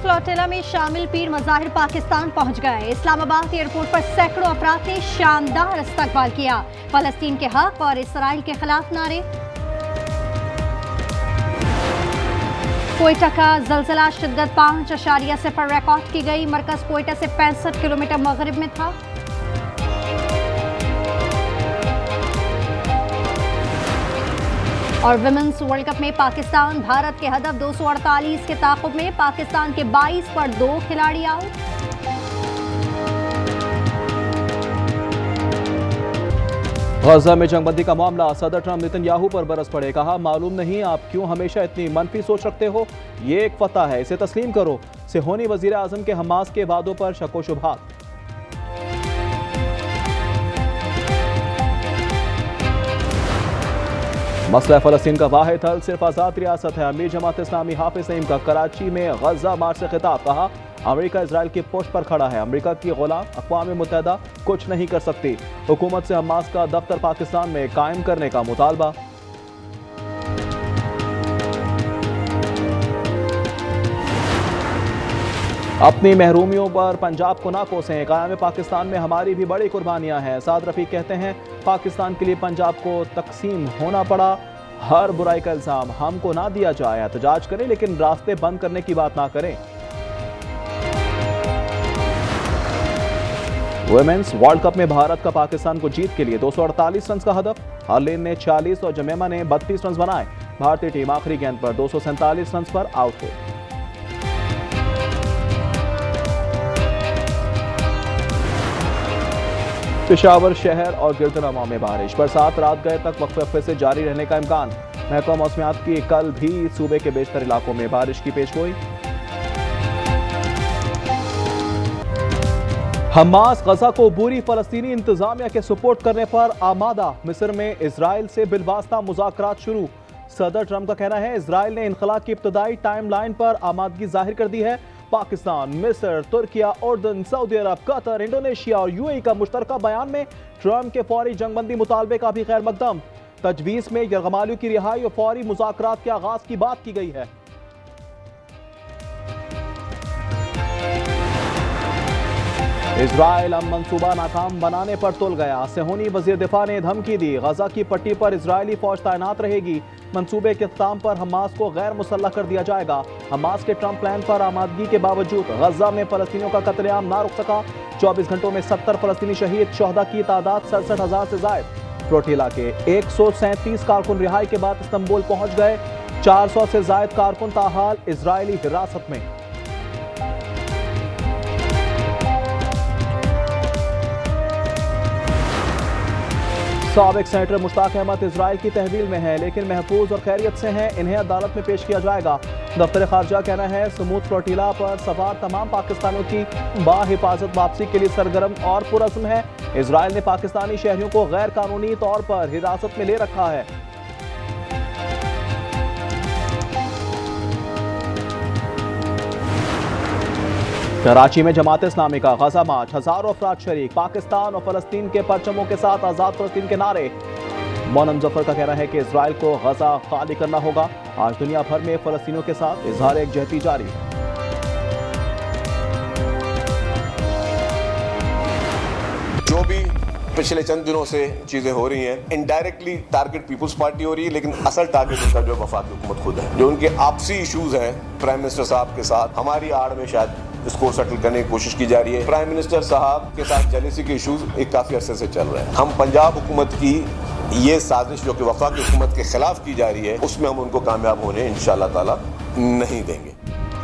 Flotilla में शामिल पीर मज़ाहिर पाकिस्तान पहुंच गए। इस्लामाबाद एयरपोर्ट पर सैकड़ों अफराद ने शानदार इस्तकबाल किया। फलस्तीन के हक और इसराइल के खिलाफ नारे। कोयटा का जलजला शिद्दत 5.0 रिकॉर्ड की गई। मरकज कोयटा से 65 किलोमीटर मगरिब में था। और विमेंस वर्ल्ड कप में पाकिस्तान भारत के हदफ 248 के ताक़ुब में पाकिस्तान के 22 पर 2 खिलाड़ी आउट। गजा में जंगबंदी का मामला, सदर ट्रंप नेतन्याहू पर बरस पड़े। कहा, मालूम नहीं आप क्यों हमेशा इतनी मनफी सोच रखते हो, ये एक फतह है, इसे तस्लीम करो। सिहोनी वजीर आजम के हमास के वादों पर शको शुबहात। मसला फ़लस्तीन का वाहिद हल सिर्फ आज़ाद रियासत है। अमीर जमात इस्लामी हाफिज सईद का कराची में गजा मार्च से खिताब। कहा, अमेरिका इजराइल की पोस्ट पर खड़ा है। अमेरिका की गुलाम अक़वाम मुत्तहिदा कुछ नहीं कर सकती। हुकूमत से हमास का दफ्तर पाकिस्तान में कायम करने का मुतालबा। अपनी महरूमियों पर पंजाब को ना कोसें। क़याम पाकिस्तान में हमारी भी बड़ी कुर्बानियां हैं। साद रफ़ीक कहते हैं, पाकिस्तान के लिए पंजाब को तकसीम होना पड़ा। हर बुराई का इल्ज़ाम हमको ना दिया जाए। एहतजाज करें लेकिन रास्ते बंद करने की बात ना करें। वुमेन्स वर्ल्ड कप में भारत का पाकिस्तान को जीत के लिए 248 रन का हदफ। हरलीन ने 40 और जमेमा ने 32 रन बनाए। भारतीय टीम आखिरी गेंद पर 247 रन पर आउट हुई। पेशावर शहर और गिरदनवा में बारिश। बरसात रात गए तक वक्फे से जारी रहने का इम्कान। महकमा मौसमियात की कल भी सूबे के बेशतर इलाकों में बारिश की पेशगोई। हमास गजा को बुरी फलस्तीनी इंतजामिया के सपोर्ट करने पर आमादा। मिस्र में इजराइल से बिलवास्ता मुज़ाकरात शुरू। सदर ट्रंप का कहना है, इजराइल ने इनखला की इब्तदाई टाइमलाइन पर आमादगी जाहिर कर दी है। पाकिस्तान, मिस्र, तुर्किया, उर्दन, सऊदी अरब, कतर, इंडोनेशिया और यूएई का मुश्तरका बयान में ट्रंप के फौरी जंगबंदी मुतालबे का भी खैर मकदम। तजवीज़ में यरगमालियों की रिहाई और फौरी मुज़ाकरात के आगाज की बात की गई है। इजराइल अब मंसूबा नाकाम बनाने पर तुल गया। सिहोनी वजीर दिफा ने धमकी दी, गजा की पट्टी पर इजरायली फौज तैनात रहेगी। मंसूबे के इख्तिताम पर हमास को गैर मुसल्लह कर दिया जाएगा। हमास के ट्रंप प्लान पर आमादगी के बावजूद गजा में फलस्तीनियों का कत्लेआम ना रुक सका। 24 घंटों में 70 फलस्तीनी शहीद, शोहदा की तादाद 67,000 से जायद। फ्लोटिला के 137 कारकुन रिहाई के बाद इस्तांबुल पहुंच गए। 400 से जायद कारकुन ताहाल इजरायली हिरासत में। साबिक सेनेटर मुश्ताक अहमद इजराइल की तहवील में है लेकिन महफूज और खैरियत से हैं। इन्हें अदालत में पेश किया जाएगा। दफ्तर खारजा कहना है, समूद फ्लोटिला पर सवार तमाम पाकिस्तानियों की बाहिफाजत वापसी के लिए सरगर्म और पुरअज़्म है। इजराइल ने पाकिस्तानी शहरियों को गैर कानूनी तौर पर हिरासत में ले रखा है। कराची में जमात इस्लामी का गजा मार्च, हजारों अफराद शरीक। पाकिस्तान और फलस्तीन के परचमों के साथ आज़ाद फलस्तीन के नारे। मोनम जफर का कहना है कि इजराइल को गजा खाली करना होगा। आज दुनिया भर में फलस्तीनियों के साथ इजहार एकजहती जारी है। जो भी पिछले चंद दिनों से चीजें हो रही हैं, इनडायरेक्टली टारगेट पीपुल्स पार्टी हो रही है, लेकिन असल टारगेट उनका जो वफाकी हुकूमत खुद है। जो उनके आपसी इशूज हैं प्राइम मिनिस्टर साहब के साथ, हमारी आड़ में शायद इसको सेटल करने की कोशिश की जा रही है। प्राइम मिनिस्टर साहब के साथ जेलेसी के इशूज एक काफी अरसे से चल रहे हैं। हम पंजाब हुकूमत की ये साजिश जो कि वफाकी हुकूमत के खिलाफ की जा रही है, उसमें हम उनको कामयाब होने इंशाअल्लाह ताला नहीं देंगे।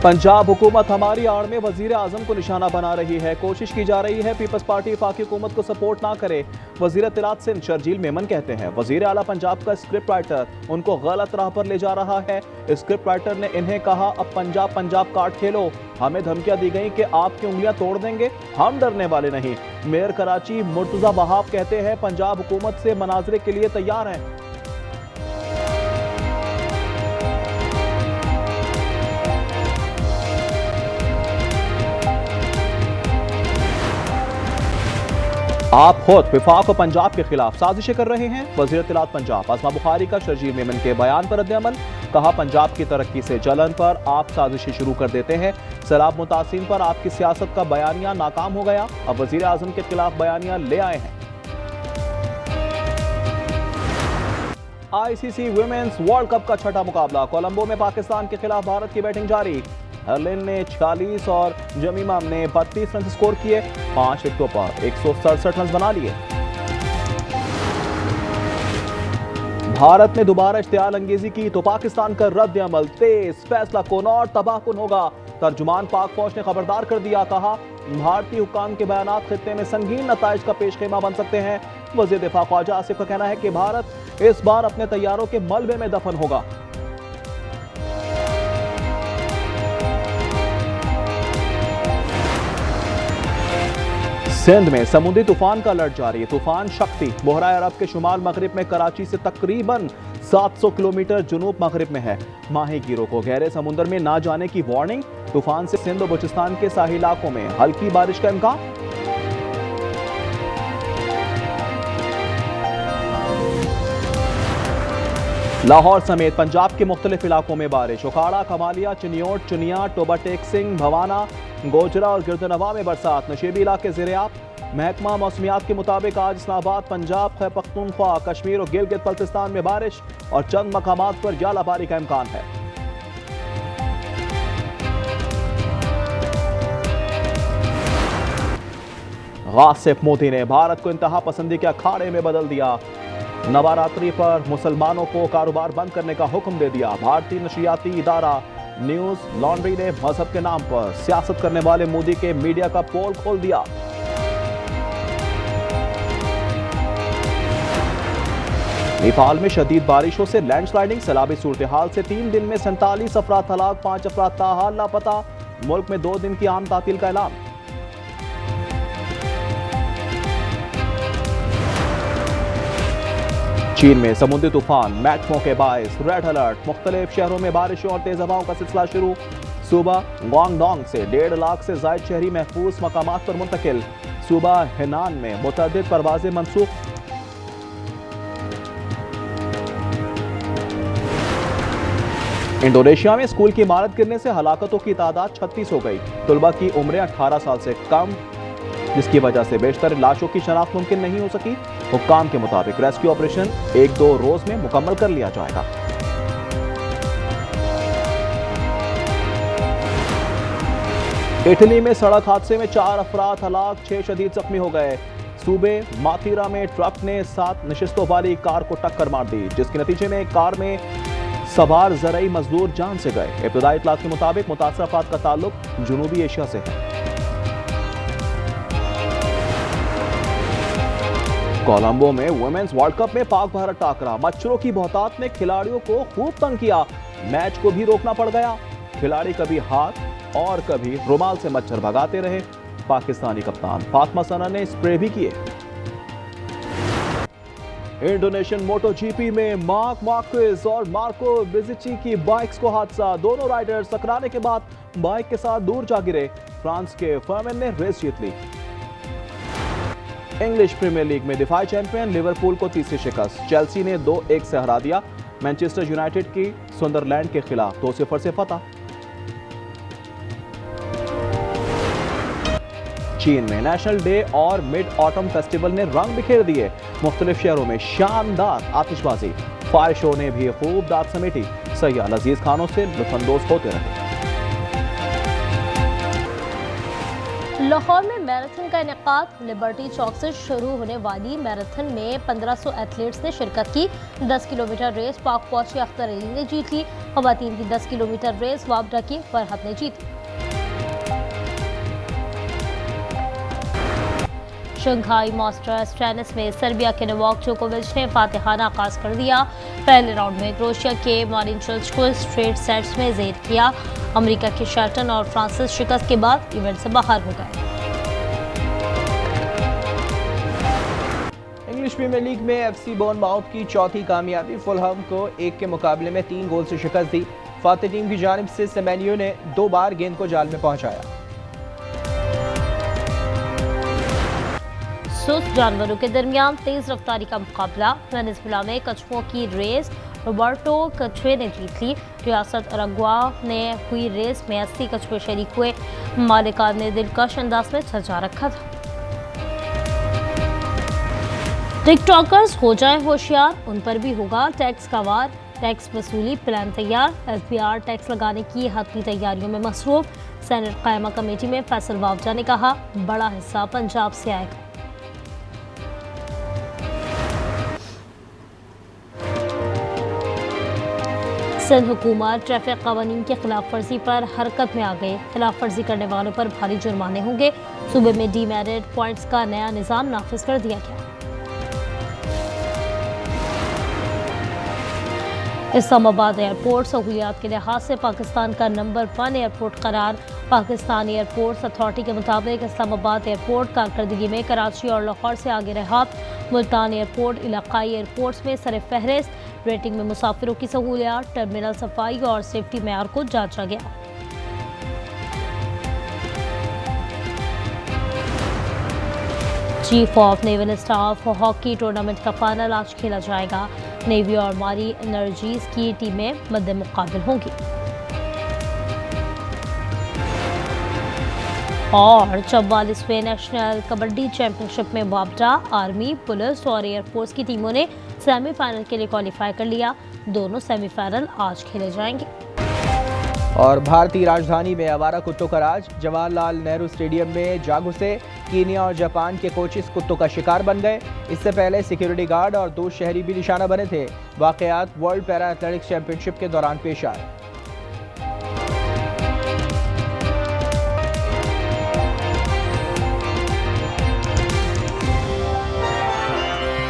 पंजाब हुकूमत हमारी आड़ में वजीर आजम को निशाना बना रही है। कोशिश की जा रही है पीपल्स पार्टी वफाकी हुकूमत को सपोर्ट ना करे। वजीर इत्तलात सिंध शर्जील मेमन कहते हैं, वजीर आला पंजाब का स्क्रिप्ट राइटर उनको गलत राह पर ले जा रहा है। स्क्रिप्ट राइटर ने इन्हें कहा, अब पंजाब पंजाब कार्ड खेलो। हमें धमकियां दी गई कि आपकी उंगलियां तोड़ देंगे, हम डरने वाले नहीं। मेयर कराची मुर्तजा वहाब कहते हैं, पंजाब हुकूमत से मनाजरे के लिए तैयार हैं। आप खुद विफाक और पंजाब के खिलाफ साजिशें कर रहे हैं। वज़ीर इत्तलात पंजाब आसमा बुखारी का शर्जील मेमन के बयान पर रद्द-ए-अमल। कहा पंजाब की तरक्की से जलन पर आप साजिशें शुरू कर देते हैं। सैलाब मुतासिन पर आपकी सियासत का बयानिया नाकाम हो गया, अब वजीर आजम के खिलाफ बयानिया ले आए हैं। आईसीसी वुमेन्स वर्ल्ड कप का छठा मुकाबला कोलंबो में पाकिस्तान के खिलाफ भारत की बैटिंग जारी। हरलिन ने 46 और जमीमा ने 32 रन स्कोर किए, 5 विकेटों पर 167 रन बना लिए। भारत ने दोबारा इश्तियाल अंगेजी की तो पाकिस्तान का रद्द अमल तेज, फैसला कौन और तबाहकुन होगा। तर्जुमान पाक फौज ने खबरदार कर दिया, कहा भारतीय हुक्काम के बयानात खित्ते में संगीन नताइज का पेशखेमा बन सकते हैं। वज़ीर दिफा ख्वाजा आसिफ का कहना है कि भारत इस बार अपने तैयारों के मलबे में दफन होगा। सिंध में समुद्री तूफान का अलर्ट जारी, तूफान शक्ति बोहरा अरब के शुमाल मगरिब में कराची से तकरीबन 700 किलोमीटर जुनूब मगरिब में है। माहीगीरों को गहरे समुद्र में ना जाने की वार्निंग। तूफान से सिंध और बलूचिस्तान के साहिल इलाकों में हल्की बारिश का इम्कान। लाहौर समेत पंजाब के मुख्तलिफ इलाकों में बारिश। उखाड़ा, कमालिया, चिनियोट, चुनिया, टोबा टेक सिंह, भवाना, गोजरा और गिरदनवा में बरसात। नशेबी इलाके ज़ेर-ए-आब। महकमा मौसमियात के मुताबिक आज इस्लामाबाद, पंजाब, खैबर पख्तूनख्वा, कश्मीर और गिलगित बल्तिस्तान में बारिश और चंद मकामात पर जालाबारी का इम्कान है। गासिफ मोदी ने भारत को इंतहा पसंदी के अखाड़े में बदल दिया। नवरात्रि पर मुसलमानों को कारोबार बंद करने का हुक्म दे दिया। भारतीय नशियाती इदारा न्यूज लॉन्ड्री ने मजहब के नाम पर सियासत करने वाले मोदी के मीडिया का पोल खोल दिया। नेपाल में शदीद बारिशों से लैंडस्लाइडिंग, सैलाबी सूरत हाल से 3 दिन में 47 अफराद हलाक, 5 अफराद ताहाल लापता। मुल्क में 2 दिन की आम तातील का ऐलान। चीन में समुद्री तूफान मैक्मो के बायस रेड अलर्ट, मुख्तलिफ शहरों में बारिशों और तेज हवाओं का सिलसिला शुरू। सूबा ग्वांगडोंग से 1.5 लाख से जायद शहरी महफूज मकामात पर मुंतकिल। सूबा हेनान में मुतअद्दिद परवाजें मनसूख। इंडोनेशिया में स्कूल की इमारत गिरने से हलाकतों की तादाद 36 हो गई। तुलबा की उम्रें 18 साल से कम, जिसकी वजह से बेशतर लाशों की शनाख्त मुमकिन नहीं हो सकी। हुक्काम के मुताबिक रेस्क्यू ऑपरेशन 1-2 रोज में मुकम्मल कर लिया जाएगा। इटली में सड़क हादसे में 4 अफराद हलाक, 6 शदीद जख्मी हो गए। सूबे माथीरा में ट्रक ने 7 नशिस्तों वाली कार को टक्कर मार दी, जिसके नतीजे में कार में सवार ज़रई मजदूर जान से गए। इब्तदाई इत्तलात के मुताबिक मुतासर अफराद का ताल्लुक जनूबी एशिया से है। कोलंबो में वुमेन्स वर्ल्ड कप में पाक भारत टाकरा, मच्छरों की बहुतात ने खिलाड़ियों को खूब तंग किया। मैच को भी रोकना पड़ गया। खिलाड़ी कभी हाथ और कभी रुमाल से मच्छर भगाते रहे। पाकिस्तानी कप्तान फातिमा सना ने स्प्रे भी किए। इंडोनेशियन मोटो जीपी में मार्क मार्क्वेज और मार्को बेजिची की बाइक्स को हादसा। दोनों राइडर्स टकराने के बाद बाइक के साथ दूर जा गिरे। फ्रांस के फर्मेन ने रेस जीत ली। इंग्लिश प्रीमियर लीग में दिफाई चैंपियन लिवरपूल को तीसरी शिकस्त। चेल्सी ने 2-1 से हरा दिया। मैनचेस्टर यूनाइटेड की सुंदरलैंड के खिलाफ 2-0 से फतह। चीन में नेशनल डे और मिड ऑटम फेस्टिवल ने रंग बिखेर दिए। मुख्तलिफ शहरों में शानदार आतिशबाजी, फायर शो ने भी खूब दाद समेटी। सयाह लजीज खानों से लुत्फानंदोज होते रहे। लाहौर में मैराथन का इनेकाद। लिबर्टी चौक से शुरू होने वाली मैराथन में 1500 एथलीट्स ने शिरकत की। 10 किलोमीटर रेस पाक फौज की अख्तर अली ने जीत ली। खवातीन की 10 किलोमीटर रेस वाबडा की फरहत ने जीती। शंघाई मास्टर्स टेनिस में सर्बिया के नोवाक जोकोविच ने फातिहाना आगाज कर दिया। पहले राउंड में क्रोएशिया के मारिन चिलिच को स्ट्रेट सेट्स में जेर किया। अमेरिका के शर्टन और फ्रांसिस शिकस्त के बाद इवेंट से बाहर हो गए। इंग्लिश प्रीमियर लीग में एफसी बोर्नमाउथ की चौथी कामयाबी। फुलहम को 1 के मुकाबले में 3 गोल से शिकस्त दी। फातिह टीम की जानिब से सेमेनियो ने 2 बार गेंद को जाल में पहुंचाया। सुस्त जानवरों के दरमियान तेज रफ्तारी का मुकाबला। वेनेजुएला में कछुओं की रेस रोबर्टो कछुए ने जीत ली। रियासत अराग्वा ने हुई रेस में 80 कछुए शरीक हुए। मालिकान ने दिलकश अंदाज में सजा रखा था। टिकटॉकर्स हो जाएं होशियार, उन पर भी होगा टैक्स का वार। टैक्स वसूली प्लान तैयार। SBR टैक्स लगाने की हतमी तैयारियों में मसरूफ। सेनेट कायमा कमेटी में फैसल वावजा ने कहा बड़ा हिस्सा पंजाब से आएगा। सिंध हुकूमत ट्रैफिक कवानीन की खिलाफ वर्जी पर हरकत में आ गई। खिलाफ वर्जी करने वालों पर भारी जुर्माने होंगे। सूबे में डीमेरिट पॉइंट्स का नया निज़ाम नाफिज कर दिया गया। इस्लामाबाद एयरपोर्ट सहूलियात के लिहाज से पाकिस्तान का नंबर 1 एयरपोर्ट करार। पाकिस्तानी एयरपोर्ट्स अथॉरिटी के मुताबिक इस्लामाबाद एयरपोर्ट कारकर्दगी में कराची और लाहौर से आगे रहा। मुल्तान एयरपोर्ट इलाकाई एयरपोर्ट्स में सर फहरिस्त। रेटिंग में मुसाफिरों की सहूलियात, टर्मिनल सफाई और सेफ्टी मेयार को जांचा गया। Chief of naval staff hockey tournament का फाइनल आज खेला जाएगा। नेवी और मारी एनर्जीज की टीमें मद्दे मुकाबिल होंगी। और 44वें नेशनल कबड्डी चैंपियनशिप में मुकाबला आर्मी, पुलिस और एयरफोर्स की टीमों ने सेमीफाइनल के लिए क्वालिफाई कर लिया। दोनों सेमीफाइनल आज खेले जाएंगे। और भारतीय राजधानी में आवारा कुत्तों का राज। जवाहरलाल नेहरू स्टेडियम में जा घुसे। कीनिया और जापान के कोचेस कुत्तों का शिकार बन गए। इससे पहले सिक्योरिटी गार्ड और 2 शहरी भी निशाना बने थे। वाकयात वर्ल्ड पैरा एथलेटिक्स चैंपियनशिप के दौरान पेश आए।